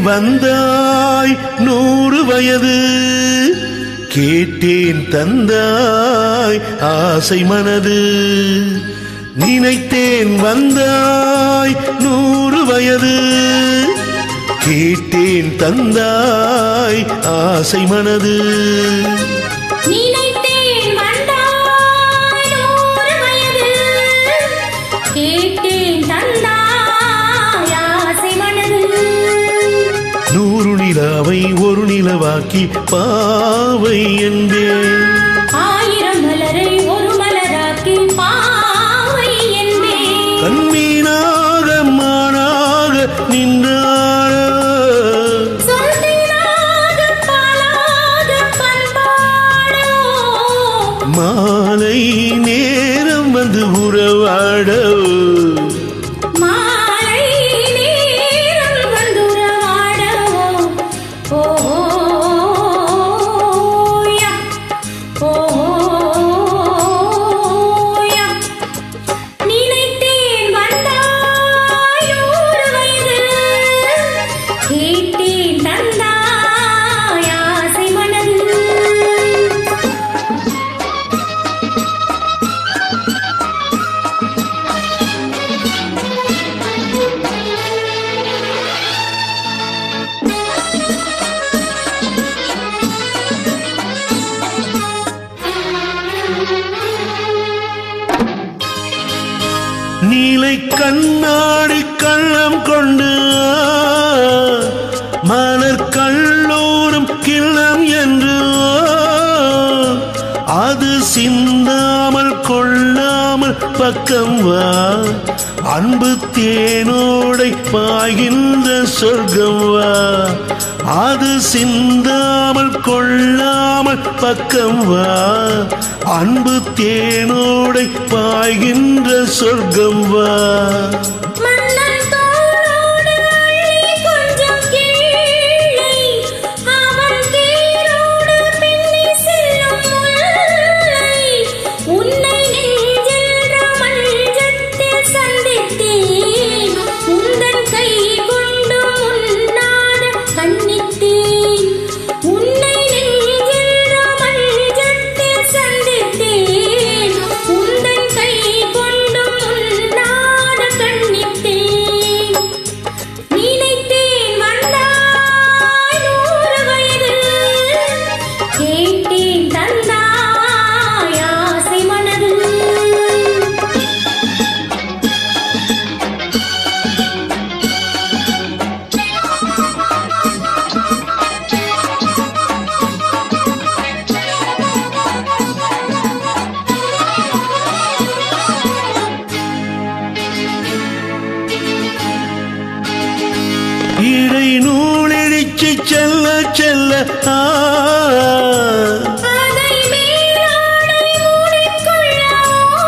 வந்தாய் 100 வயது, கேட்டேன் தந்தாய் ஆசை மனது. நினைத்தேன் வந்தாய் 100 வயது, கேட்டேன் தந்தாய் ஆசை மனது. நினைத்தேன் வந்தாய் 100 வயது, கேட்டேன் தந்தாய் ஆசை மனது. 100 நிலாவை ஒரு நிலவாக்கி பாவை என்பேன், 1000 மலரை ஒரு மலராக்கி பாவை என்பேன். கண்மீனாக மானாக நின்றார, சொல்லினாக பாலாக பண்பாடோ, மாலை நேரம் வந்து உறவாடோ, மாலை நேரம் வந்துறவாடவோ. ஓயா ஓயா, நினைத்தேன் வந்தாய் 100 வயது, கேட்டேன் தந்தாய் ஆசை மனது. நீலை கண்ணாடி கள்ளம் கொண்டு மலர் கல்லூரும் கிள்ளம் என்று, அது சிந்தாமல் கொள்ளாமல் பக்கம் வா, அன்பு தேனோடை பாய்கின்ற சொர்க்கம் வா. அது சிந்தாமல் கொள்ளாமல் பக்கம் வா, அன்பு தேனோடை பாய்கின்ற சொர்க்கம் வா. மன்னன் தோளோடு அள்ளி கொஞ்சம் கீழே, அவன் தேரோடு பின்னி செல்லும் முல்லை. உன்னை நெஞ்சென்ற மஞ்சத்தில் சந்தித்தேன், உந்தன் கை கொண்டு உண்ணாத கண்ணித்தேன். உன்னை நெஞ்சென்ற மஞ்சத்தில் சந்தித்தேன், உந்தன் கை கொண்டு உண்ணாத கண்ணித்தேன். நினைத்தேன் வந்தாய் 100 வயது, கேட்டேன் தந்தாய் ஆசை மனது. இடை நூலிழிச்சு செல்ல செல்ல அதை மேலாடை மூடிக்கொள்ளவோ,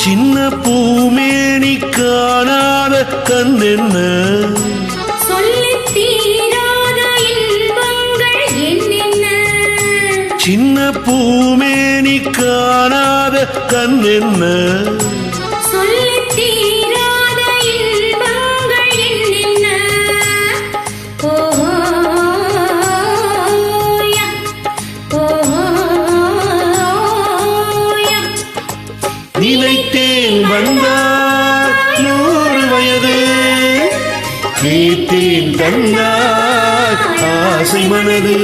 சின்ன பூமேனி காணாத கண்ணென்ன, சொல்லித் தீராத இன்பங்கள் என்னென்ன. சின்ன பூமேனி காணாத கண்ணென்ன, சொல்லித் தீராத இன்பங்கள் என்னென்ன. ஓயா ஓயா, நினைத்தேன் வந்தாய் 100 வயது, கேட்டேன் தந்தாய் ஆசை மனது.